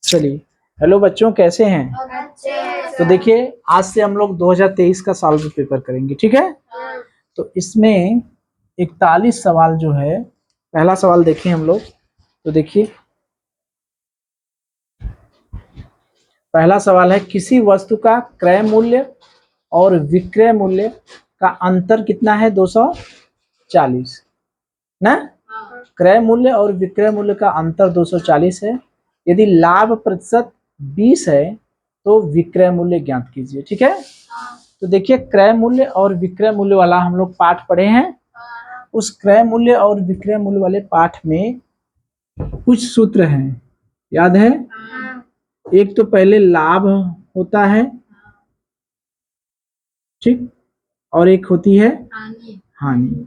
चलिए, हेलो बच्चों, कैसे हैं? अच्छे। तो देखिए, आज से हम लोग 2023 का साल भी पेपर करेंगे, ठीक है? तो इसमें 41 सवाल जो है, पहला सवाल देखें हम लोग। तो देखिए, पहला सवाल है, किसी वस्तु का क्रय मूल्य और विक्रय मूल्य का अंतर कितना है? 240 ना? क्रय मूल्य और विक्रय मूल्य का अंतर 240 है। यदि लाभ प्रतिशत 20 है तो विक्रय मूल्य ज्ञात कीजिए, ठीक है? तो देखिए, क्रय मूल्य और विक्रय मूल्य वाला हम लोग पाठ पढ़े हैं। उस क्रय मूल्य और विक्रय मूल्य वाले पाठ में कुछ सूत्र हैं, याद है? एक तो पहले लाभ होता है, ठीक, और एक होती है हानि।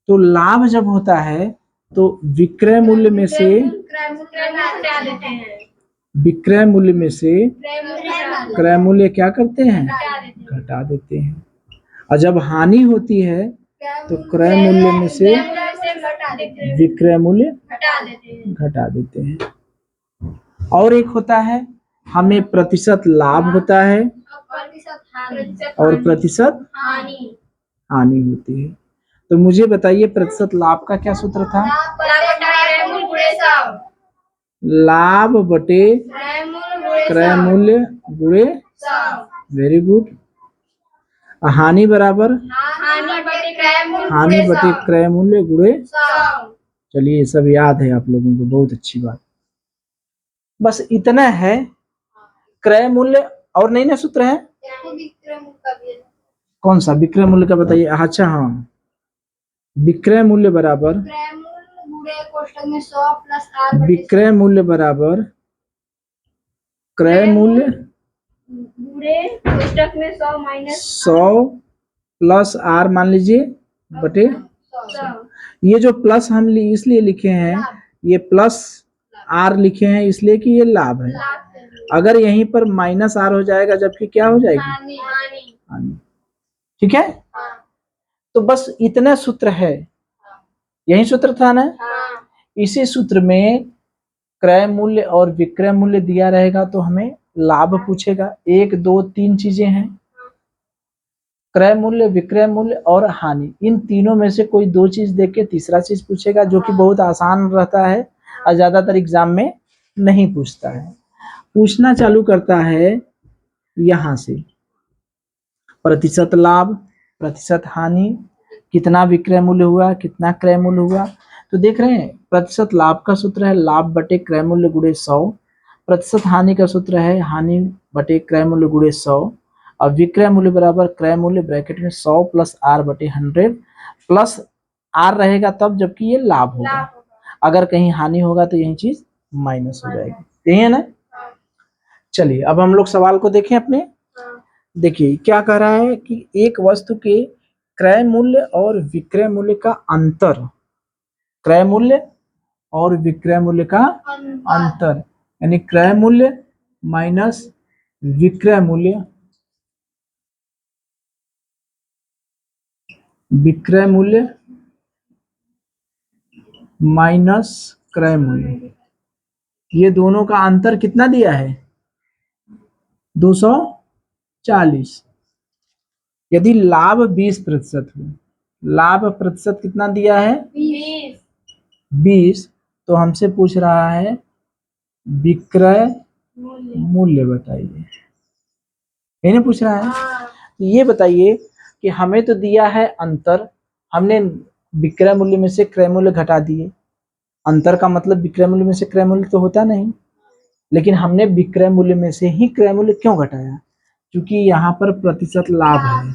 तो लाभ जब होता है तो विक्रय मूल्य में से क्रय मूल्य क्या करते हैं? घटा देते हैं। और जब हानि होती है तो क्रय मूल्य में से विक्रय मूल्य घटा देते हैं। और एक होता है, हमें प्रतिशत लाभ होता है और प्रतिशत हानि होती है। तो मुझे बताइए, प्रतिशत लाभ का क्या सूत्र था? लाभ बटे क्रय मूल्य गुणे। Very good. हानि बराबर हानि बटे क्रय मूल्य गुणे। चलिए, ये सब याद है आप लोगों को, बहुत अच्छी बात। बस इतना है क्रय मूल्य, और नहीं ना सूत्र है? कौन सा विक्रय मूल्य का बताइए। अच्छा, हाँ, विक्रय मूल्य बराबर विक्रय मूल्य बराबर क्रय मूल्य 100 प्लस आर मान लीजिए बटे। ये जो प्लस हम इसलिए लिखे हैं, ये प्लस आर लिखे हैं इसलिए कि ये लाभ है। अगर यहीं पर माइनस आर हो जाएगा, जबकि क्या हो जाएगी? हानि। ठीक है? तो बस इतना सूत्र है, यही सूत्र था ना? इसी सूत्र में क्रय मूल्य और विक्रय मूल्य दिया रहेगा तो हमें लाभ पूछेगा। 1 2 3 चीजें हैं, क्रय मूल्य, विक्रय मूल्य और हानि। इन तीनों में से कोई 2 चीज देख के तीसरा चीज पूछेगा, जो कि बहुत आसान रहता है और ज्यादातर एग्जाम में नहीं पूछता है। पूछना चालू करता है यहां से, प्रतिशत लाभ, प्रतिशत हानि, कितना विक्रय मूल्य हुआ, कितना क्रय मूल्य हुआ। तो देख रहे हैं, प्रतिशत लाभ का सूत्र है लाभ बटे क्रय मूल्य गुणे 100। प्रतिशत हानि का सूत्र है हानि बटे क्रय मूल्य गुणे 100। और विक्रय मूल्य बराबर क्रय मूल्य ब्रैकेट में 100 प्लस आर बटे 100 प्लस आर रहेगा तब जबकि ये लाभ होगा। अगर कहीं हानि होगा तो यही चीज माइनस हो जाएगी, यही है ना? चलिए, अब हम लोग सवाल को देखें अपने। देखिए, क्या कह रहा है कि एक वस्तु के क्रय मूल्य और विक्रय मूल्य का अंतर, क्रय मूल्य और विक्रय मूल्य का अंतर, यानी क्रय मूल्य माइनस विक्रय मूल्य, विक्रय मूल्य माइनस क्रय मूल्य, ये दोनों का अंतर कितना दिया है? 240। यदि लाभ 20% हो, लाभ प्रतिशत कितना दिया है? 20। तो हमसे पूछ रहा है विक्रय मूल्य बताइए, नहीं पूछ रहा है? तो ये बताइए कि हमें तो दिया है अंतर, हमने विक्रय मूल्य में से क्रय मूल्य घटा दिए। अंतर का मतलब विक्रय मूल्य में से क्रय मूल्य तो होता नहीं, लेकिन हमने विक्रय मूल्य में से ही क्रय मूल्य क्यों घटाया? क्योंकि यहाँ पर प्रतिशत लाभ है।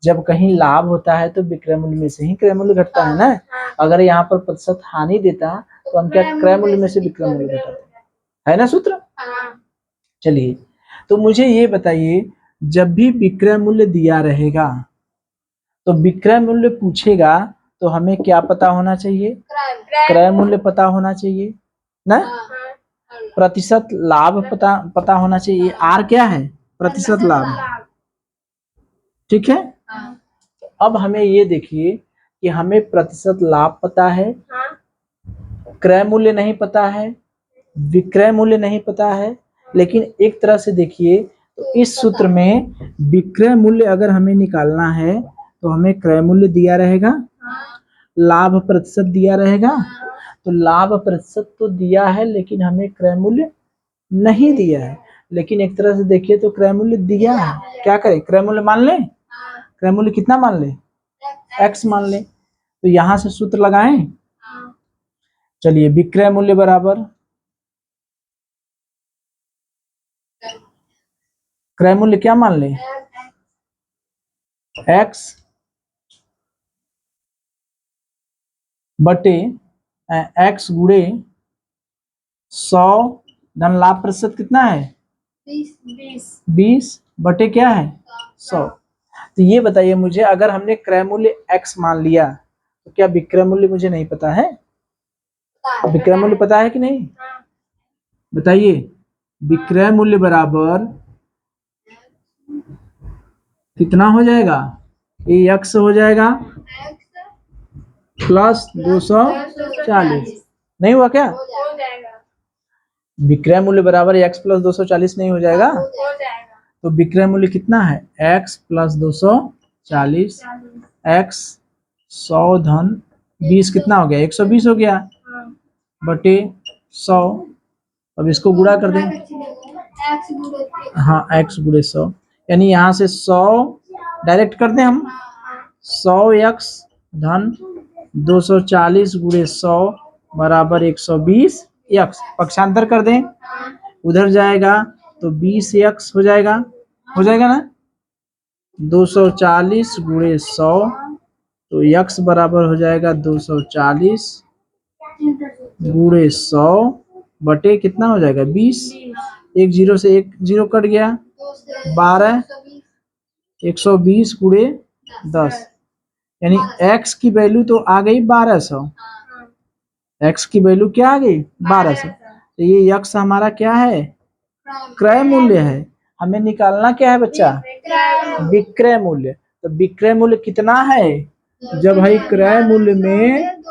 जब कहीं लाभ होता है तो विक्रय मूल्य में से ही क्रय मूल्य घटता है ना। अगर यहाँ पर प्रतिशत हानि देता तो हम क्या क्रय मूल्य में से विक्रय मूल्य घटाते, है ना सूत्र? चलिए, तो मुझे ये बताइए, जब भी विक्रय मूल्य दिया रहेगा तो विक्रय मूल्य पूछेगा तो हमें क्या पता होना चाहिए? क्रय मूल्य पता होना चाहिए ना। प्रतिशत लाभ पता होना चाहिए। आर क्या है? प्रतिशत लाभ, ठीक है? अब हमें ये देखिए कि हमें प्रतिशत लाभ पता है, क्रय मूल्य नहीं पता है, विक्रय मूल्य नहीं पता है, लेकिन एक तरह से देखिए तो इस सूत्र में विक्रय मूल्य अगर हमें निकालना है तो हमें क्रय मूल्य दिया रहेगा, लाभ प्रतिशत दिया रहेगा। तो लाभ प्रतिशत तो दिया है लेकिन हमें क्रय मूल्य नहीं दिया है। लेकिन एक तरह से देखिए तो क्रय मूल्य दिया है, क्या करें, क्रय मूल्य मान लें। क्रय मूल्य कितना मान लें, x मान लें। तो यहां से सूत्र लगाएं। चलिए, विक्रय मूल्य बराबर क्रय मूल्य क्या मान लें, x बटे x गुणे 100 धन लाभ प्रतिशत कितना है 20 बटे क्या है 100। तो ये बताइए मुझे, अगर हमने क्रय मूल्य x मान लिया तो क्या विक्रय मूल्य मुझे नहीं पता है? विक्रय मूल्य पता है कि नहीं, बताइए। विक्रय मूल्य बराबर कितना हो जाएगा, ये x हो जाएगा प्लस 240। नहीं हुआ क्या? विक्रय मूल्य बराबर x प्लस 240 नहीं हो जाएगा? तो विक्रय मूल्य कितना है, x प्लस 240, x 100 धन 20 कितना हो गया, 120 हो गया बटे 100। अब इसको गुणा कर दें, हाँ x गुणे 100, यानी यहाँ से 100 डायरेक्ट कर दें हम, 100x धन 240 गुणे 100 बराबर 120 x। पक्षांतर कर दें, उधर जाएगा तो 20x हो जाएगा ना। 240 गुणे 100 तो x बराबर हो जाएगा 240 गुणे 100 बटे कितना हो जाएगा 20। एक जीरो से एक जीरो कट गया, 12 120 गुणे 10, यानी x की वैल्यू तो आ गई 1200। x की वैल्यू क्या आ गई 1200। तो ये x हमारा क्या है, क्रय मूल्य है। हमें निकालना क्या है बच्चा, विक्रय मूल्य। तो विक्रय मूल्य कितना है, जब भाई क्रय मूल्य में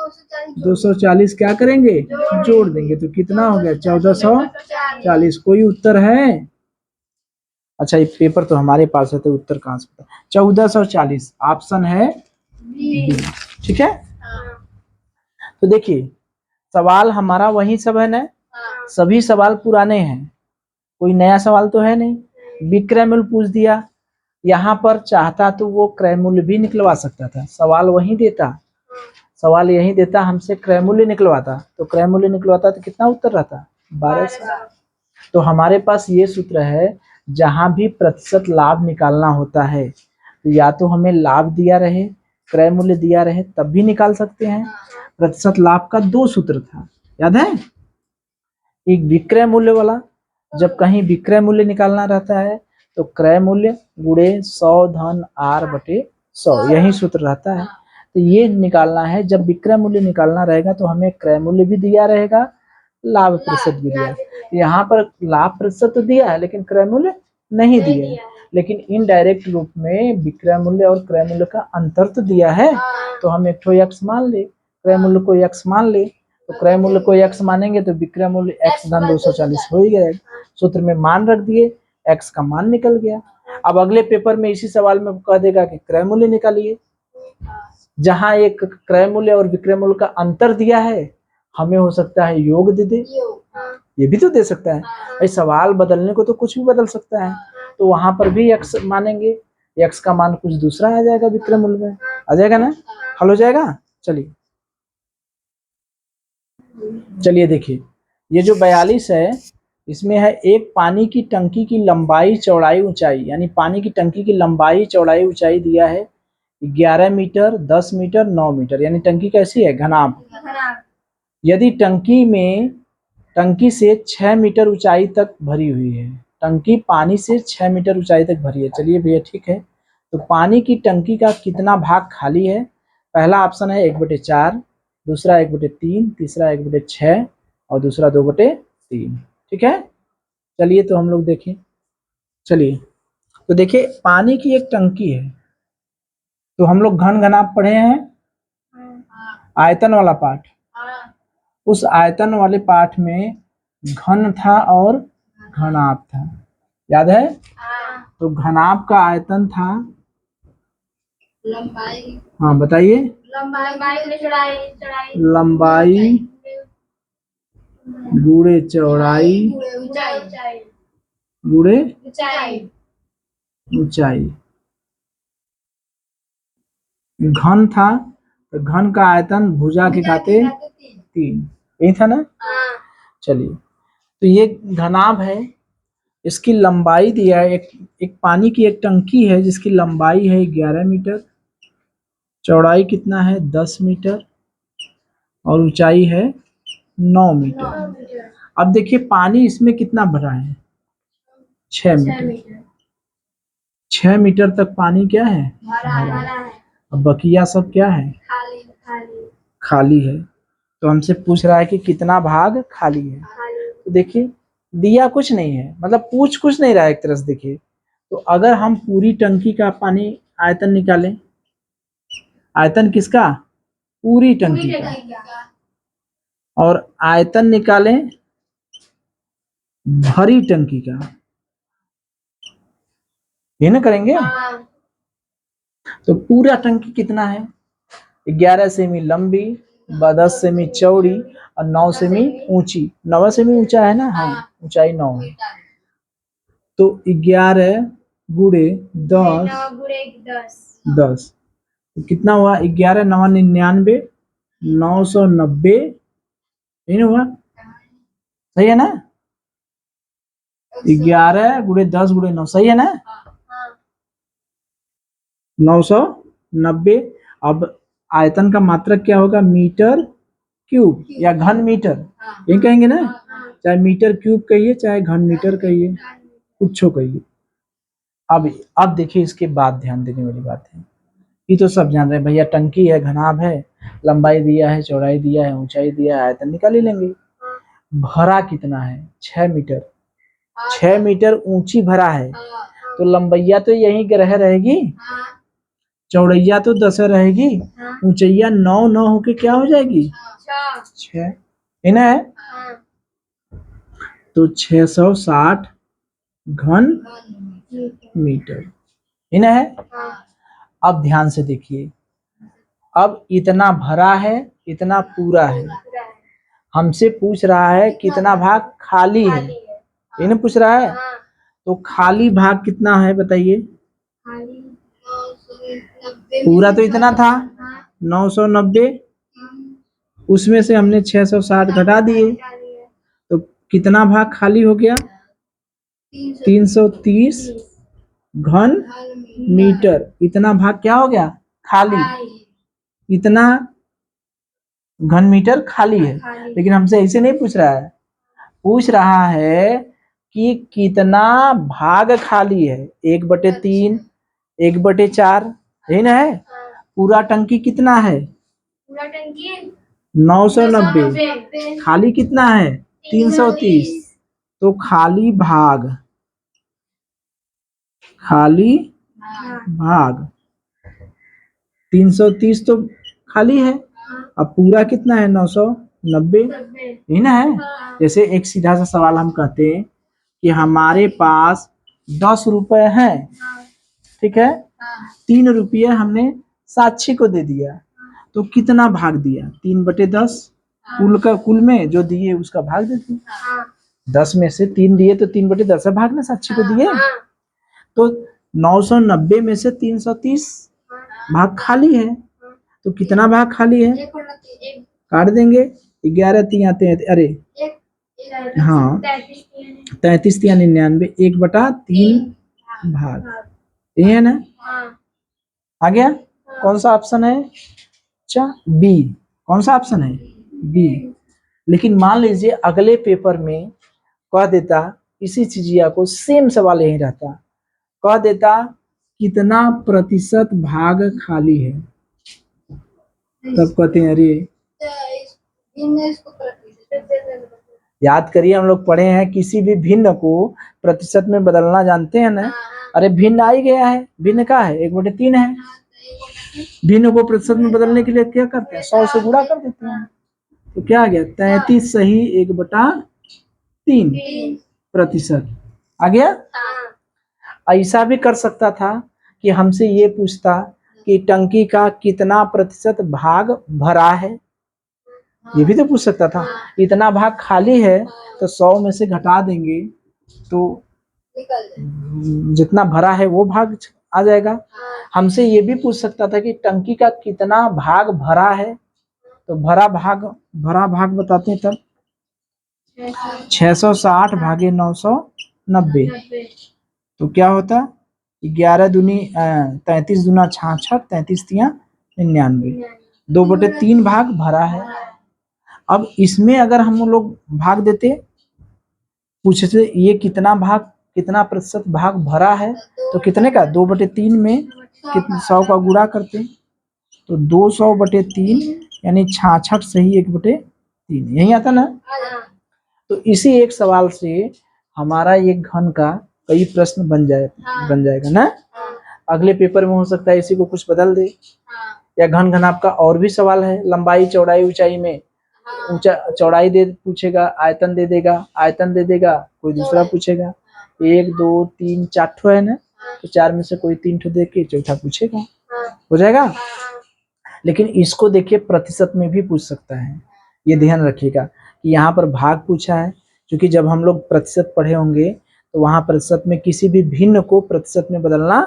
240 क्या करेंगे, जोड़ देंगे तो कितना हो गया 1440। कोई उत्तर है? अच्छा, ये पेपर तो हमारे पास है तो उत्तर कहाँ से पता, 1440 ऑप्शन है बी। ठीक है, तो देखिए सवाल हमारा वही सब है ना, सभी सवाल पुराने हैं, कोई नया सवाल तो है नहीं। विक्रय मूल्य पूछ दिया, यहाँ पर चाहता तो वो क्रय मूल्य भी निकलवा सकता था, सवाल वही देता, सवाल यही देता, हमसे क्रय मूल्य निकलवाता, तो क्रय मूल्य निकलवाता तो कितना उत्तर रहता 1200। तो हमारे पास ये सूत्र है, जहां भी प्रतिशत लाभ निकालना होता है तो या तो हमें लाभ दिया रहे, क्रय मूल्य दिया रहे, तब भी निकाल सकते हैं। प्रतिशत लाभ का 2 सूत्र था, याद है, एक विक्रय मूल्य वाला, जब कहीं विक्रय मूल्य निकालना रहता है तो क्रय मूल्य गुणे 100 धन r बटे 100, यही सूत्र रहता है। तो ये निकालना है, जब विक्रय मूल्य निकालना रहेगा तो हमें क्रय मूल्य भी दिया रहेगा, लाभ प्रतिशत भी दिया है। यहाँ पर लाभ प्रतिशत तो दिया है लेकिन क्रय मूल्य नहीं दिया है, लेकिन इनडायरेक्ट रूप में विक्रय मूल्य और क्रय मूल्य का अंतर तो दिया है। तो हम एक ठो x मान ले, क्रय मूल्य को x मान ले, तो क्रय मूल्य को x मानेंगे तो विक्रय मूल्य x धन 240 हो ही गया। सूत्र में मान रख दिए, x का मान निकल गया। अब अगले पेपर में इसी सवाल में कह देगा कि क्रय मूल्य निकालिए, जहां एक क्रय मूल्य और विक्रय मूल्य का अंतर दिया है, हमें हो सकता है योग दे दे, ये भी तो दे सकता है भाई, सवाल बदलने को तो कुछ भी बदल सकता है। तो वहां पर भी x मानेंगे, x का मान कुछ दूसरा आ जाएगा, विक्रय मूल्य में आ जाएगा ना, हल हो जाएगा। चलिए देखिए, ये जो 42 है इसमें है, एक पानी की टंकी की लंबाई चौड़ाई ऊंचाई, यानी पानी की टंकी की लंबाई चौड़ाई ऊंचाई दिया है 11 मीटर, 10 मीटर, 9 मीटर, यानी टंकी कैसी है, घनाभ। यदि टंकी से 6 मीटर ऊंचाई तक भरी हुई है, टंकी पानी से 6 मीटर ऊंचाई तक भरी है। चलिए भैया ठीक है, तो पानी की टंकी का कितना भाग खाली है? पहला ऑप्शन है 1/4, दूसरा 1/3, तीसरा 1/6 और दूसरा 2/3। ठीक है, चलिए तो हम लोग देखें। चलिए तो देखिए, पानी की एक टंकी है, तो हम लोग घन घनाभ पढ़े हैं, आयतन वाला पाठ। उस आयतन वाले पाठ में घन था और घनाभ था, याद है? तो घनाभ का आयतन था, लंबाई, हाँ बताइए, लंबाई गुणे चौड़ाई गुणे ऊंचाई। घन था तो घन का आयतन भुजा के खाते 3, यही था ना? चलिए, तो ये घनाभ है, इसकी लंबाई दिया है, एक पानी की एक टंकी है जिसकी लंबाई है 11 मीटर, चौड़ाई कितना है 10 मीटर और ऊंचाई है 9 मीटर। अब देखिए पानी इसमें कितना भरा है, 6 मीटर। 6 मीटर तक पानी क्या है, भरा। अब बकिया सब क्या है, खाली है। तो हमसे पूछ रहा है कि कितना भाग खाली है। तो देखिए दिया कुछ नहीं है, मतलब पूछ कुछ नहीं रहा है एक तरह से। देखिए तो अगर हम पूरी टंकी का पानी आयतन निकालें, आयतन किसका, पूरी टंकी का, और आयतन निकालें भरी टंकी का, ये ना करेंगे। तो पूरा टंकी कितना है, 11 सेमी लंबी, 10 सेमी चौड़ी और 9 सेमी ऊंची। 9 सेमी ऊंचा है ना, हाँ ऊंचाई 9 है। तो 11 गुणे 10 तो कितना हुआ, 11 9 99, 990, यही ना हुआ, सही है ना? 11 गुणे 10 गुणे 9, सही है ना? 990। अब आयतन का मात्रक क्या होगा, मीटर क्यूब या घन मीटर, ये कहेंगे ना, चाहे मीटर क्यूब कहिए चाहे घन मीटर कहिए, कुछ कहिए। अब देखिए इसके बाद ध्यान देने वाली बात है, ये तो सब जान रहे हैं भैया, टंकी है, घनाभ है, लंबाई दिया है, चौड़ाई दिया है, ऊंचाई दिया है, आयतन निकाल ही लेंगे। भरा कितना है, 6 मीटर। 6 मीटर ऊंची भरा है, तो लंबैया तो यही ग्रह रहेगी, चौड़ैया तो 10 रहेगी, ऊंचैया 9 9 होके क्या हो जाएगी, 6, है ना? तो 660 घन मीटर, है ना? अब ध्यान से देखिए, अब इतना भरा है, इतना पूरा है, हमसे पूछ रहा है कितना भाग खाली है, ये ना पूछ रहा है। तो खाली भाग कितना है बताइए, पूरा तो इतना था 990, उसमें से हमने 660 घटा दिए, तो कितना भाग खाली हो गया, 330 घन मीटर। इतना भाग क्या हो गया, खाली, इतना घन मीटर खाली है। लेकिन हमसे ऐसे नहीं पूछ रहा है, पूछ रहा है कि कितना भाग खाली है, 1/3, 1/4, यही ना है। पूरा टंकी कितना है, पूरा टंकी 990, खाली कितना है 330। तो खाली भाग खाली भाग 330 तो खाली है, अब पूरा कितना है 990, यही ना है। जैसे एक सीधा सा सवाल हम कहते हैं कि हमारे पास 10 रुपए हैं, ठीक है, 3 रुपये हमने साक्षी को दे दिया, तो कितना भाग दिया, 3/10, कुल में जो दिए उसका भाग देते, 10 में से 3 दिए तो 3/10 भाग ना साक्षी को दिए। तो 990 में से 330 भाग खाली है, तो कितना भाग खाली है, काट देंगे, 11 3 आते हैं, अरे हाँ 33 3 99, 1/3 भाग, ये है ना। आ गया, कौन सा ऑप्शन है, अच्छा बी, कौन सा ऑप्शन है, बी। लेकिन मान लीजिए अगले पेपर में कह देता, इसी चीजिया को सेम सवाल यही रहता, कह देता कितना प्रतिशत भाग खाली है, तब कहते हैं अरे याद करिए, हम लोग पढ़े हैं किसी भी भिन्न को प्रतिशत में बदलना जानते हैं ना। अरे भिन्न आ ही गया है, भिन्न का है 1/3 है, भिन्न को प्रतिशत में बदलने के लिए क्या करते हैं, 100 से गुणा कर देते हैं, तो क्या आ गया 33 सही 1/3। 3%। आ गया। ऐसा भी कर सकता था कि हमसे ये पूछता कि टंकी का कितना प्रतिशत भाग भरा है, ये भी तो पूछ सकता था। इतना भाग खाली है तो 100 में से घटा देंगे तो जितना भरा है वो भाग आ जाएगा। हमसे ये भी पूछ सकता था कि टंकी का कितना भाग भरा है, तो भरा भाग बताते हैं तब 660 भागे 990, तो क्या होता 11 दूनी 33 दूना 66, 33 तिया 99, 2/3 भाग भरा है। अब इसमें अगर हम लोग भाग देते, पूछते ये कितना प्रतिशत भाग भरा है, तो कितने का 2/3 में कितने 100 का गुणा करते, तो 200/3 यानी 66 से ही 1/3 यही आता ना। तो इसी एक सवाल से हमारा एक घन का कई प्रश्न बन जाएगा ना। अगले पेपर में हो सकता है इसी को कुछ बदल दे, या घन घनाप का और भी सवाल है, लंबाई चौड़ाई ऊंचाई में चौड़ाई दे पूछेगा, आयतन दे देगा, कोई दूसरा पूछेगा। 1 2 3 4 ठो है ना, तो 4 में से कोई 3 ठो दे के चौथा पूछेगा, हो जाएगा। लेकिन इसको देखिए प्रतिशत में भी पूछ सकता है, ये ध्यान रखिएगा कि यहाँ पर भाग पूछा है, क्योंकि जब हम लोग प्रतिशत पढ़े होंगे तो वहां प्रतिशत में किसी भी भिन्न को प्रतिशत में बदलना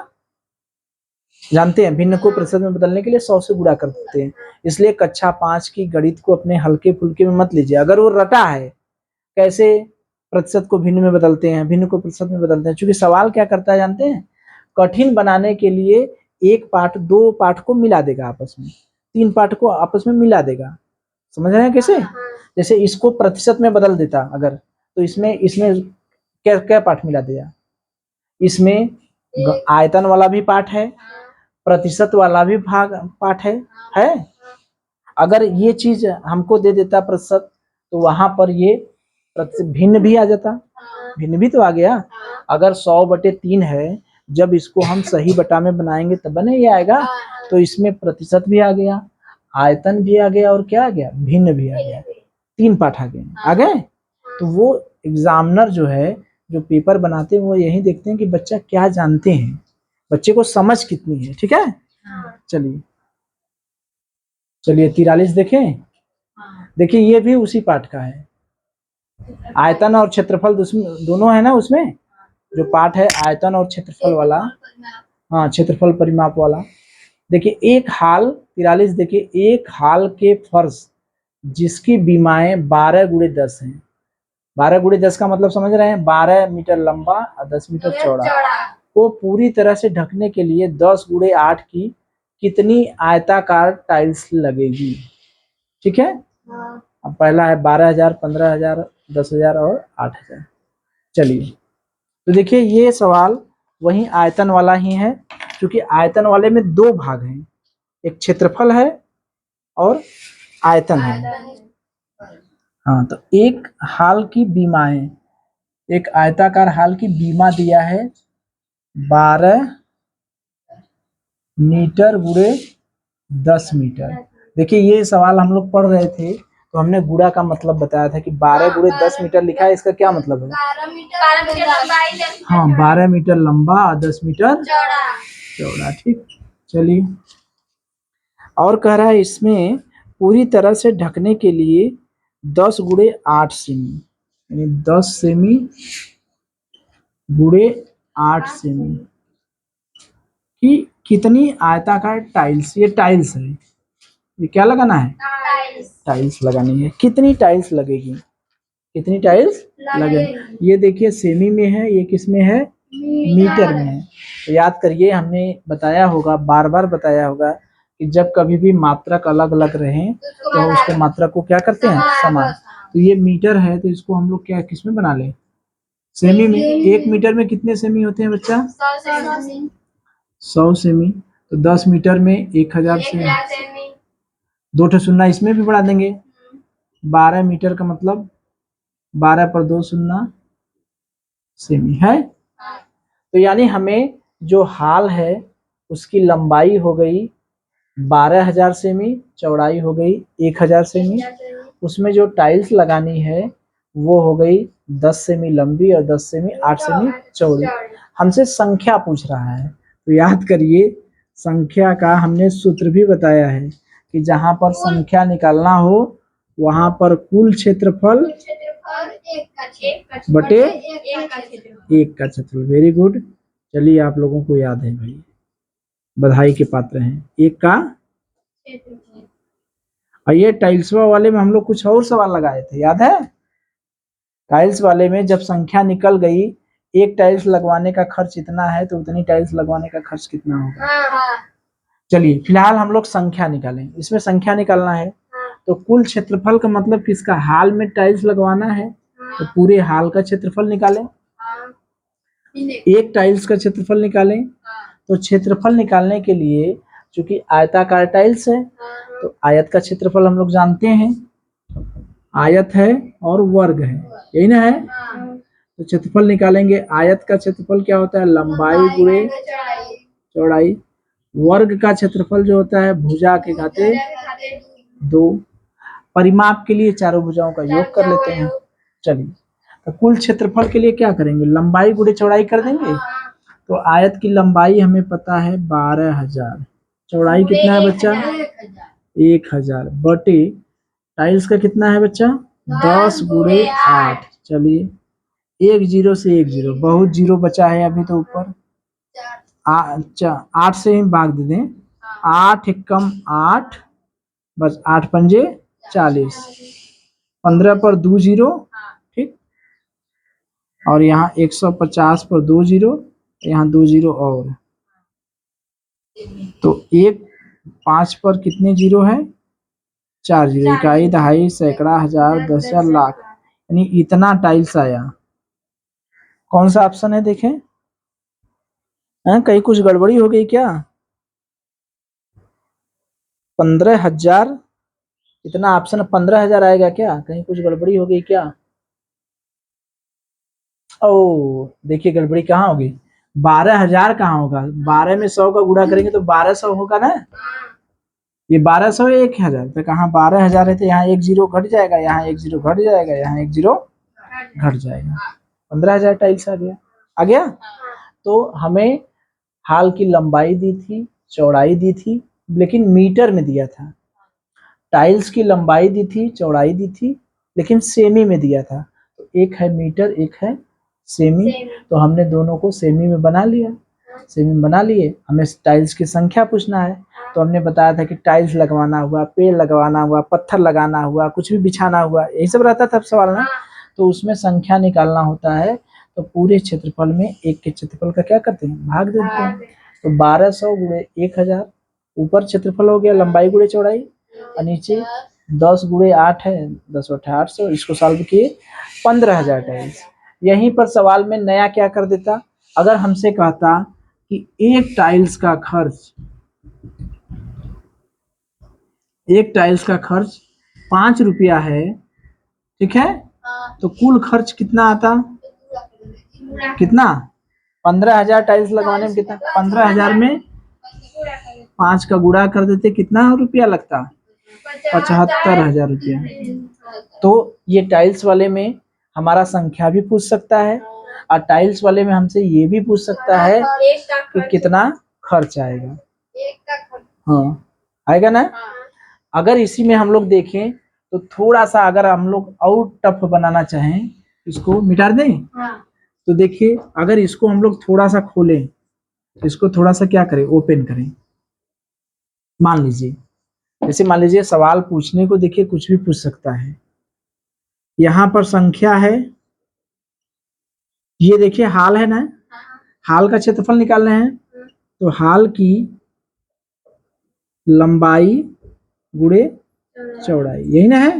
जानते हैं। भिन्न को प्रतिशत में बदलने के लिए 100 से गुणा कर देते हैं। इसलिए कक्षा 5 की गणित को अपने हल्के फुल्के में मत लीजिए। अगर वो रटा है कैसे प्रतिशत को भिन्न में बदलते हैं, भिन्न को प्रतिशत में बदलते हैं, क्योंकि सवाल क्या करता है जानते हैं, कठिन बनाने के लिए एक पाठ 2 पाठ को मिला देगा आपस में, 3 पाठ को आपस में मिला देगा। समझ रहे हैं कैसे? जैसे इसको प्रतिशत में बदल देता अगर, तो इसमें क्या पाठ मिला दिया, इसमें आयतन वाला भी पाठ है, प्रतिशत वाला भी पाठ है। अगर ये चीज हमको दे देता प्रतिशत, तो वहां पर ये भिन्न भी आ जाता, भिन्न भी तो आ गया। अगर 100/3 है, जब इसको हम सही बटा में बनाएंगे तब बने ये आएगा, तो इसमें प्रतिशत भी आ गया, आयतन भी आ गया, और क्या आ गया, भिन्न भी आ गया, 3 पाठ आ गए। तो वो एग्जामिनर जो है, जो पेपर बनाते हैं, वो यही देखते हैं कि बच्चा क्या जानते हैं, बच्चे को समझ कितनी है। ठीक है, चलिए 43 देखें। देखिए ये भी उसी पाठ का है, आयतन और क्षेत्रफल दोनों है ना उसमें। जो पाठ है आयतन और क्षेत्रफल वाला, हाँ क्षेत्रफल परिमाप वाला। देखिए 43 देखिए, एक हाल के फर्श जिसकी बीमाएं 12x10 हैं। 12x10 का मतलब समझ रहे हैं, 12 मीटर लंबा और 10 मीटर चौड़ा, को पूरी तरह से ढकने के लिए 10x8 की कितनी आयताकार टाइल्स लगेगी। ठीक है, अब पहला है 12,000, 15,000, 10,000 और 8,000। चलिए तो देखिए ये सवाल वही आयतन वाला ही है, क्योंकि आयतन वाले में 2 भाग हैं, एक क्षेत्रफल है और आयतन है। हाँ, तो एक हाल की बीमाएं, एक आयताकार हाल की बीमा दिया है 12 मीटर गुणे 10 मीटर। देखिए ये सवाल हम लोग पढ़ रहे थे, तो हमने गुणा का मतलब बताया था कि 12 गुणे 10 मीटर लिखा है, इसका क्या मतलब है, 12 मीटर लंबा और 10 मीटर चौड़ा। ठीक, चलिए और कह रहा है इसमें पूरी तरह से ढकने के लिए 10x8 सेमी, यानी 10 सेमी गुणे 8 सेमी की कितनी आयताकार टाइल्स, ये टाइल्स है, ये क्या लगाना है, टाइल्स लगानी है। कितनी टाइल्स लगेगी, कितनी टाइल्स लगेगी। ये देखिए सेमी में है, ये किस में है, मीटर में है। तो याद करिए, हमने बताया होगा, बार बार बताया होगा कि जब कभी भी मात्रक अलग अलग रहे तो उसको मात्रक को क्या करते हैं, समान। तो ये मीटर है, तो इसको हम लोग क्या किस में बना ले, सेमी में। 1 मीटर में कितने सेमी होते हैं बच्चा, 100 सेमी। तो 10 मीटर में 1000 सेमी, 2 ठो शून्य इसमें भी बढ़ा देंगे। 12 मीटर का मतलब 12 पर 2 शून्य सेमी है। तो यानी हमें जो हाल है उसकी लंबाई हो गई 12,000 सेमी, चौड़ाई हो गई 1000 सेमी। उसमें जो टाइल्स लगानी है वो हो गई 10 सेमी लंबी और 10 सेमी 8 सेमी चौड़ी। हमसे संख्या पूछ रहा है तो याद करिए संख्या का हमने सूत्र भी बताया है कि जहां पर संख्या निकालना हो वहां पर कुल क्षेत्रफल बटे एक का क्षेत्रफल। वेरी गुड, चलिए आप लोगों को याद है भाई, बधाई के पात्र हैं। एक का, और ये टाइल्सवा वाले में हम लोग कुछ और सवाल लगाए थे, याद है? टाइल्स वाले में जब संख्या निकल गई, एक टाइल्स लगवाने का खर्च इतना है तो उतनी टाइल्स लगवाने का खर्च कितना होगा। चलिए फिलहाल हम लोग संख्या निकालें, इसमें संख्या निकालना है तो कुल क्षेत्रफल का मतलब किसका, हाल में टाइल्स लगवाना है तो पूरे हाल का क्षेत्रफल निकालें। एक टाइल्स का क्षेत्रफल निकालें तो क्षेत्रफल निकालने के लिए चूंकि आयताकार टाइल्स है तो आयत का क्षेत्रफल हम लोग जानते हैं, आयत है और वर्ग है, यही ना है। तो क्षेत्रफल निकालेंगे, आयत का क्षेत्रफल क्या होता है, लंबाई गुणे चौड़ाई। वर्ग का क्षेत्रफल जो होता है भुजा के घाते 2। परिमाप के लिए चारों भुजाओं का योग कर लेते हैं। चलिए तो कुल क्षेत्रफल के लिए क्या करेंगे, लंबाई गुणे चौड़ाई कर देंगे। तो आयत की लंबाई हमें पता है 12,000, चौड़ाई कितना है बच्चा 1,000 बटे टाइल्स का कितना है बच्चा 10 गुणे 8। चलिए एक जीरो से एक जीरो, बहुत जीरो बचा है अभी तो ऊपर। 8 से ही भाग दे दें, 8 एकम 8, बस 8 पंजे 40, 15 पर 2 जीरो, ठीक। और यहाँ 150 पर 2 जीरो, यहाँ 2 जीरो और, तो 1 5 पर कितने जीरो है 4 जीरो, इकाई दहाई सैकड़ा हजार 10,000 लाख, यानी इतना टाइल्स आया। कौन सा ऑप्शन है देखें, हैं कहीं कुछ गड़बड़ी हो गई क्या। 15,000, इतना ऑप्शन 15,000 आएगा क्या, कहीं कुछ गड़बड़ी हो गई क्या। ओ देखिए गड़बड़ी कहाँ होगी, 12,000 कहाँ होगा, 12 में 100 का गुणा करेंगे तो 1200 होगा ना। ये 1200 1,000 तो कहाँ 12,000 है तो यहाँ एक जीरो घट जाएगा, यहाँ एक जीरो घट जाएगा, यहाँ एक जीरो घट जाएगा, 15,000 टाइल्स आ गया। आ गया। तो हमें हाल की लंबाई दी थी, चौड़ाई दी थी, लेकिन मीटर में दिया था। टाइल्स की लंबाई दी थी, चौड़ाई दी थी, लेकिन सेमी में दिया था। तो एक है मीटर, एक है सेमी, तो हमने दोनों को सेमी में बना लिया। सेमी में बना लिए, हमें टाइल्स की संख्या पूछना है तो हमने बताया था कि टाइल्स लगवाना हुआ, पेड़ लगवाना हुआ, पत्थर लगाना हुआ, कुछ भी बिछाना हुआ, यही सब रहता था सवाल ना। तो उसमें संख्या निकालना होता है तो पूरे क्षेत्रफल में एक के क्षेत्रफल का क्या करते हैं, भाग देते हैं। तो 1200 गुणे 1,000, ऊपर क्षेत्रफल हो गया लंबाई गुणे चौड़ाई, और नीचे 10 गुणे 8 है, 10 बटे 800, इसको सॉल्व किए 15,000 टाइल्स। यहीं पर सवाल में नया क्या कर देता, अगर हमसे कहता कि एक टाइल्स का खर्च, एक टाइल्स का खर्च 5 रुपया है, ठीक है, तो कुल खर्च कितना आता, कितना 15,000 टाइल्स लगवाने में कितना, 15,000 में 5 का गुणा कर देते कितना रुपया लगता, 75,000 रुपया। तो ये टाइल्स वाले में हमारा संख्या भी पूछ सकता है और टाइल्स वाले में हमसे ये भी पूछ सकता है कि कितना खर्च आएगा। हाँ आएगा ना। अगर इसी में हम लोग देखें तो थोड़ा सा अगर हम लोग और टफ बनाना चाहें, इसको मिटा दें, तो देखिए अगर इसको हम लोग थोड़ा सा खोलें, इसको थोड़ा सा क्या करें, ओपन करें। मान लीजिए, जैसे मान लीजिए सवाल पूछने को देखिए कुछ भी पूछ सकता है। यहाँ पर संख्या है, ये देखिए हाल है ना, हाल का क्षेत्रफल निकालना है तो हाल की लंबाई गुणे चौड़ाई, यही ना है।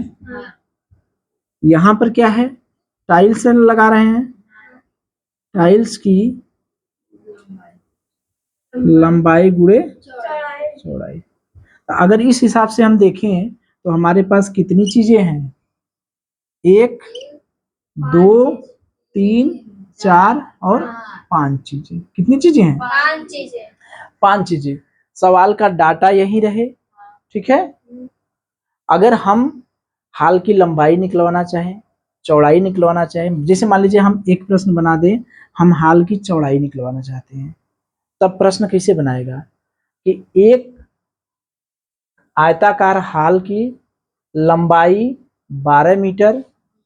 यहाँ पर क्या है, टाइल्स लगा रहे हैं, टाइल्स की लंबाई गुणे चौड़ाई। अगर इस हिसाब से हम देखें तो हमारे पास कितनी चीजें हैं, 1 2 3 4 और 5 चीजें। कितनी चीजें हैं, 5 चीजें। सवाल का डाटा यही रहे, ठीक है। अगर हम हाल की लंबाई निकलवाना चाहें चौड़ाई निकलवाना चाहें, जैसे मान लीजिए हम एक प्रश्न बना दें, हम हाल की चौड़ाई निकलवाना चाहते हैं, तब प्रश्न कैसे बनाएगा कि एक आयताकार हाल की लंबाई 12 मीटर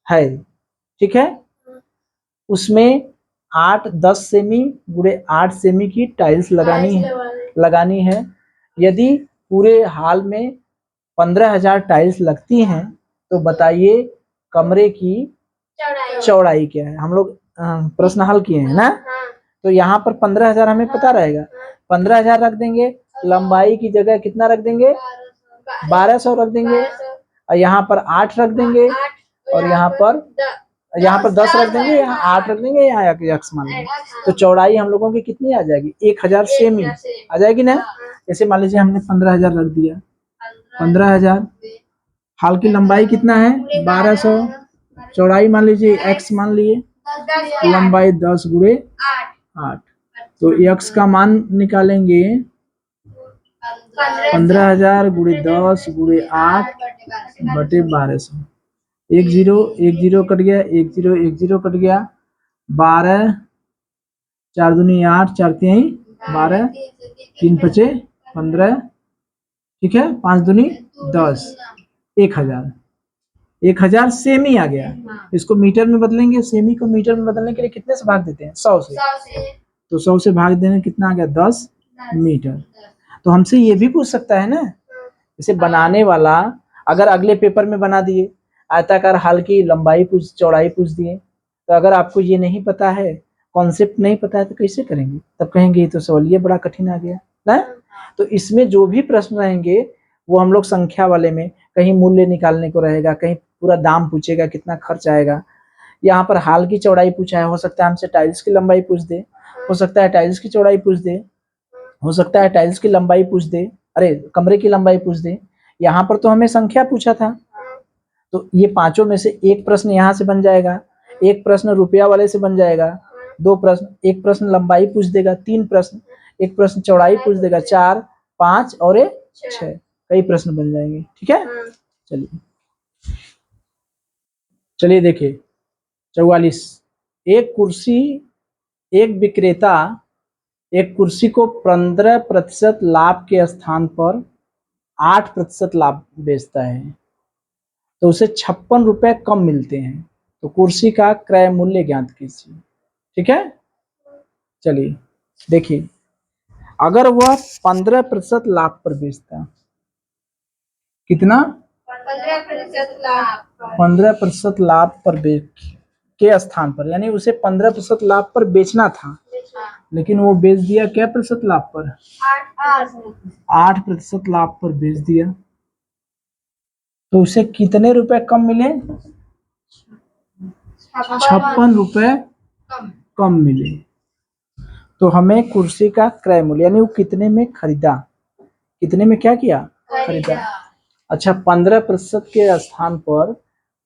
है, ठीक है, उसमें 8-10 सेमी गुणे 8 सेमी की टाइल्स लगानी है। यदि पूरे हाल में 15,000 टाइल्स लगती हैं तो बताइए कमरे की चौड़ाई क्या है। हम लोग प्रश्न हल किए हैं ना, तो यहाँ पर 15,000 हमें पता रहेगा, 15,000 रख देंगे, लंबाई की जगह कितना रख देंगे, 1200 रख देंगे, और यहाँ पर 8 रख देंगे, और यहाँ पर 10 रख देंगे, यहाँ 8 रख देंगे, यहाँ यक्स मान लेंगे, तो चौड़ाई हम लोगों की कितनी आ जाएगी, 1000 सेमी आ जाएगी ना। जैसे मान लीजिए हमने 15,000 रख दिया, 15,000, हाल की लंबाई कितना है 1200, चौड़ाई मान लीजिए x मान लिए, लंबाई 10 गुणे 8, तो x का मान निकालेंगे 15,000 गुणे 10 गुणे 8 बटे 1200, 1 0 कट गया, 1 0 कट गया, 12 4 दूनी 8, 4 3 12, 3 5 15, ठीक है, 5 दूनी 10, 1000 सेमी आ गया। इसको मीटर में बदलेंगे, सेमी को मीटर में बदलने के लिए कितने से भाग देते हैं, 100 से, तो 100 से भाग देने कितना आ गया, 10 मीटर। तो हमसे ये भी पूछ सकता है ना, जैसे बनाने वाला अगर अगले पेपर में बना दिए आयताकार हाल की लंबाई पूछ, चौड़ाई पूछ दिए, तो अगर आपको ये नहीं पता है, कॉन्सेप्ट नहीं पता है, तो कैसे करेंगे, तब कहेंगे ये तो सवाल ये बड़ा कठिन आ गया ना। तो इसमें जो भी प्रश्न रहेंगे वो हम लोग संख्या वाले में कहीं मूल्य निकालने को रहेगा, कहीं पूरा दाम पूछेगा, कितना खर्च आएगा। यहाँ पर हाल की चौड़ाई पूछा है, हो सकता है हमसे टाइल्स की लंबाई पूछ दे, हो सकता है टाइल्स की चौड़ाई पूछ दे, हो सकता है टाइल्स की लंबाई पूछ दे, अरे कमरे की लंबाई पूछ दे। यहाँ पर तो हमें संख्या पूछा था, तो ये पांचों में से एक प्रश्न यहाँ से बन जाएगा, एक प्रश्न रुपया वाले से बन जाएगा, 2 प्रश्न, एक प्रश्न लंबाई पूछ देगा, 3 प्रश्न, एक प्रश्न चौड़ाई पूछ देगा, 4, 5 और 6, कई प्रश्न बन जाएंगे, ठीक है। चलिए देखिए 44, एक विक्रेता एक कुर्सी को 15% लाभ के स्थान पर 8% लाभ बेचता है, तो उसे 56 रुपए कम मिलते हैं, तो कुर्सी का क्रय मूल्य ज्ञात कीजिए, ठीक है। चलिए देखिए, अगर वह 15% लाभ पर बेचता, कितना, 15% लाभ पर के स्थान पर, यानी उसे 15% लाभ पर बेचना था, लेकिन वो बेच दिया क्या प्रतिशत लाभ पर, 8% लाभ पर बेच दिया, तो उसे कितने रुपए कम मिले, 56 रुपए कम मिले। तो हमें कुर्सी का क्रय मूल्य, यानी वो कितने में खरीदा, कितने में क्या किया, खरीदा। अच्छा, 15% के स्थान पर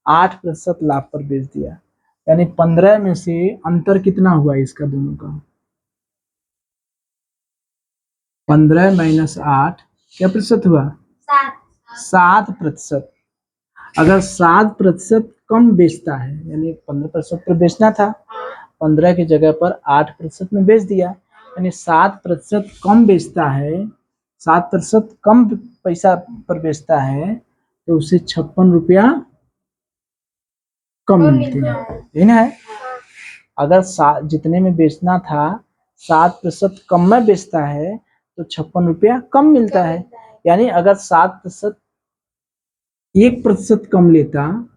8% लाभ पर बेच दिया, यानी 15 में से अंतर कितना हुआ इसका दोनों का, 15 माइनस 8 क्या प्रतिशत हुआ, 7%। अगर 7% कम बेचता है, यानी 15% पर बेचना था, 15 की जगह पर 8% में बेच दिया, यानी 7% कम बेचता है, 7% कम पैसा पर बेचता है, तो उसे 56 रुपया कम मिलते हैं, ठीक है। अगर जितने में बेचना था 7% कम में बेचता है, तो 56 रुपया कम मिलता है। यानी अगर 7% 1% कम लेता,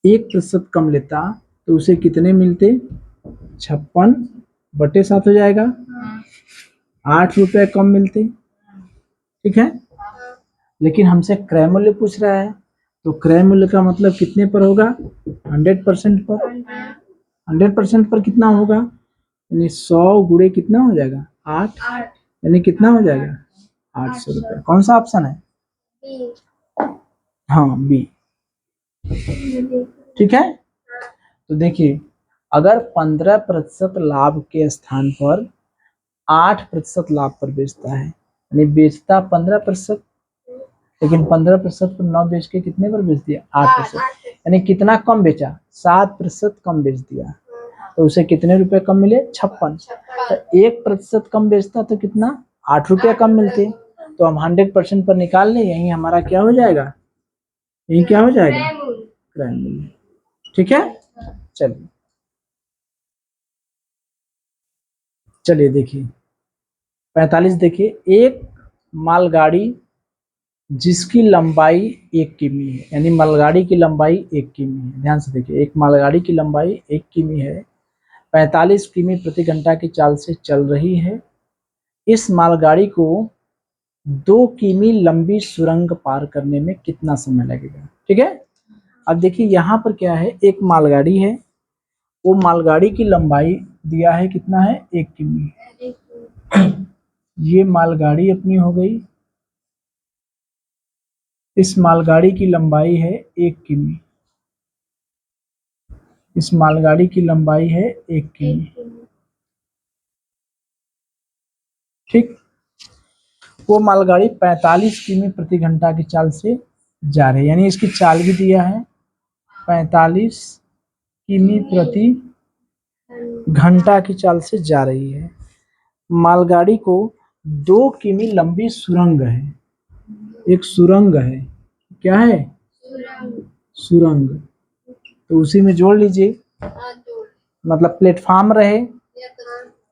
1% कम लेता, तो उसे कितने मिलते, 56 बटे 7 हो जाएगा, 8 रुपए कम मिलते, ठीक है। लेकिन हमसे क्रय मूल्य पूछ रहा है, तो क्रय मूल्य का मतलब कितने पर होगा, 100% पर, 100% पर कितना होगा, यानी 100 गुणे कितना हो जाएगा, 8, यानी कितना हो जाएगा, 800 रुपये। कौन सा ऑप्शन है, हाँ बी, ठीक है। तो देखिए, अगर 15% लाभ के स्थान पर 8% लाभ पर बेचता है, यानी बेचता 15%, लेकिन 15% पर 9 बेच के कितने पर बेच दिया? 8%। यानी कितना कम बेचा? 7% कम बेच दिया। तो उसे कितने रुपए कम मिले? 56। तो 1% कम बेचता तो कितना? 8 रुपया कम मिलते। तो हम 100% पर निकाल लें, यही हमारा क्या हो जाएगा? यही क्या हो जाएगा? क्रय मूल्य। ठीक है, चलिए चलिए देखिए 45 देखिए, एक मालगाड़ी जिसकी लंबाई 1 किमी है, यानी मालगाड़ी की लंबाई 1 किमी है। ध्यान से देखिए, एक मालगाड़ी की लंबाई 1 किमी है, 45 किमी प्रति घंटा की चाल से चल रही है। इस मालगाड़ी को 2 किमी लंबी सुरंग पार करने में कितना समय लगेगा? ठीक है, अब देखिए यहाँ पर क्या है, एक मालगाड़ी है, वो मालगाड़ी की लंबाई दिया है कितना है? 1 किमी। ये मालगाड़ी अपनी हो गई, इस मालगाड़ी की लंबाई है 1 किमी, इस मालगाड़ी की लंबाई है 1 किमी। ठीक, वो मालगाड़ी 45 किमी प्रति घंटा की चाल से जा रही है, यानी इसकी चाल भी दिया है 45 किमी प्रति घंटा की चाल से जा रही है। मालगाड़ी को 2 किमी लंबी सुरंग है, एक सुरंग है, क्या है? सुरंग। तो उसी में जोड़ लीजिए, मतलब प्लेटफॉर्म रहे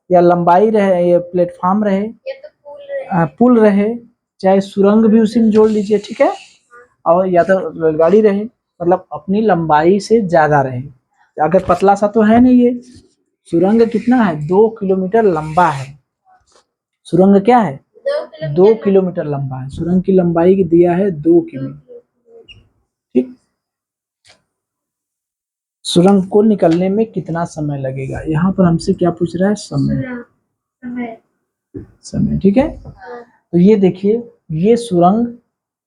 या लंबाई रहे, या प्लेटफॉर्म रहे, पुल रहे, चाहे सुरंग भी उसी में जोड़ लीजिए। ठीक है, और या तो रेलगाड़ी रहे, मतलब अपनी लंबाई से ज्यादा रहे। अगर पतला सा तो है नहीं, ये सुरंग कितना है? 2 किलोमीटर लंबा है। सुरंग क्या है? 2 किलोमीटर लंबा है। सुरंग की लंबाई की दिया है 2 किमी। ठीक, सुरंग को निकलने में कितना समय लगेगा? यहाँ पर हमसे क्या पूछ रहा है? समय। समय, ठीक है। तो ये देखिए, ये सुरंग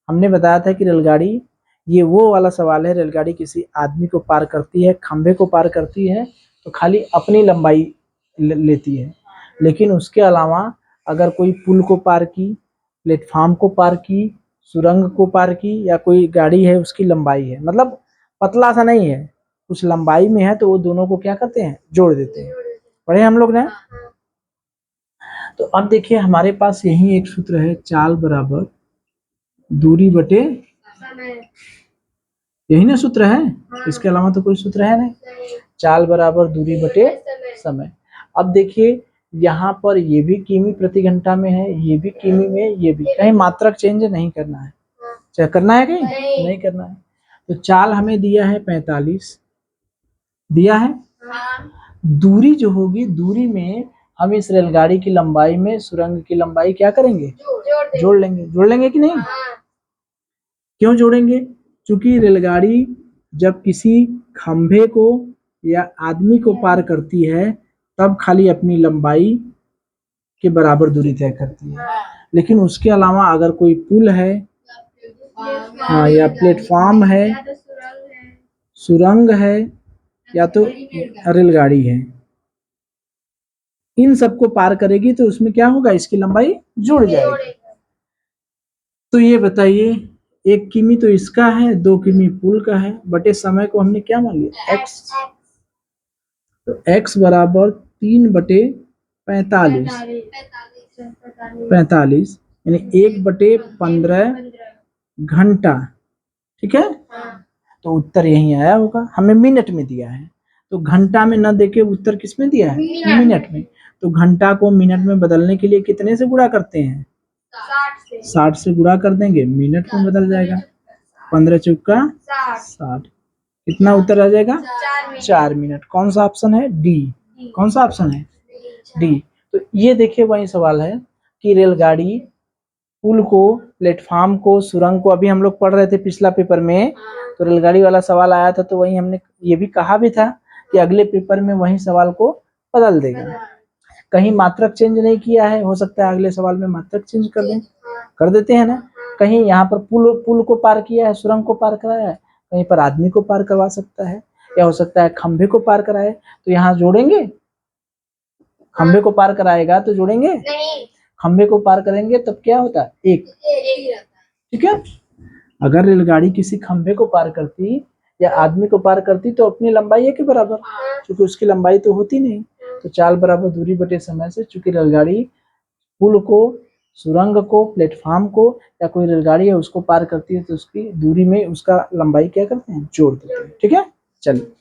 हमने बताया था कि रेलगाड़ी, ये वो वाला सवाल है, रेलगाड़ी किसी आदमी को पार करती है, खंभे को पार करती है तो खाली अपनी लंबाई लेती है, लेकिन उसके अलावा अगर कोई पुल को पार की, प्लेटफॉर्म को पार की, सुरंग को पार की, या कोई गाड़ी है उसकी लंबाई है, मतलब पतला सा नहीं है, कुछ लंबाई में है, तो वो दोनों को क्या करते हैं? जोड़ देते हैं। पढ़े हम लोग ने। तो अब देखिए हमारे पास यही एक सूत्र है, चाल बराबर दूरी बटे, यही ना सूत्र है, इसके अलावा तो कोई सूत्र है नहीं। चाल बराबर दूरी बटे समय। अब देखिए यहाँ पर ये भी किमी प्रति घंटा में है, ये भी किमी में, ये भी, कहीं मात्रक चेंज नहीं करना है, चाहे करना है कहीं नहीं करना है। तो चाल हमें दिया है 45, दिया है। दूरी जो होगी, दूरी में हम इस रेलगाड़ी की लंबाई में सुरंग की लंबाई क्या करेंगे? जोड़ लेंगे। जोड़ लेंगे कि नहीं? क्यों जोड़ेंगे? क्योंकि रेलगाड़ी जब किसी खंभे को या आदमी को पार करती है तब खाली अपनी लंबाई के बराबर दूरी तय करती है, लेकिन उसके अलावा अगर कोई पुल है, हाँ, या प्लेटफॉर्म है, सुरंग है, या तो रेलगाड़ी है, इन सबको पार करेगी तो उसमें क्या होगा? इसकी लंबाई जुड़ जाएगी। तो ये बताइए, 1 किमी तो इसका है, 2 किमी पुल का है, बटे समय को हमने क्या मान लिया? x। तो x बराबर 3/45, 45 यानी 1/15 घंटा। ठीक है, तो उत्तर यही आया होगा। हमें मिनट में दिया है, तो घंटा में न देके उत्तर किस में दिया है? मिनट में। तो घंटा को मिनट में बदलने के लिए कितने से गुणा करते हैं? 60 से गुणा कर देंगे, मिनट में बदल जाएगा। 15 चौका 60, कितना उत्तर आ जाएगा? 4 मिनट। कौन सा ऑप्शन है? डी। कौन सा ऑप्शन है? डी। तो ये देखिए वही सवाल है कि रेलगाड़ी पुल को, प्लेटफॉर्म को, सुरंग को, अभी हम लोग पढ़ रहे थे पिछला पेपर में, तो रेलगाड़ी वाला सवाल आया था, तो वही हमने ये भी कहा भी था कि अगले पेपर में वही सवाल को बदल देगा। कहीं मात्रक चेंज नहीं किया है, हो सकता है अगले सवाल में मात्रक चेंज कर दें, कर देते हैं ना। कहीं यहाँ पर पुल को पार किया है, सुरंग को पार कराया है, कहीं पर आदमी को पार करवा सकता है, या हो सकता है खंभे को पार कराए, तो यहाँ जोड़ेंगे। खंभे को पार कराएगा तो जोड़ेंगे नहीं, खंभे को पार करेंगे तब क्या होता है? 1। ठीक है, अगर रेलगाड़ी किसी खंभे को पार करती या आदमी को पार करती तो अपनी लंबाई है के बराबर, क्योंकि उसकी लंबाई तो होती नहीं। तो चाल बराबर दूरी बटे समय से, चूंकि रेलगाड़ी पुल को, सुरंग को, प्लेटफॉर्म को या कोई रेलगाड़ी है उसको पार करती है तो उसकी दूरी में उसका लंबाई क्या करते हैं, जोड़ देते हैं। ठीक है, चलिए।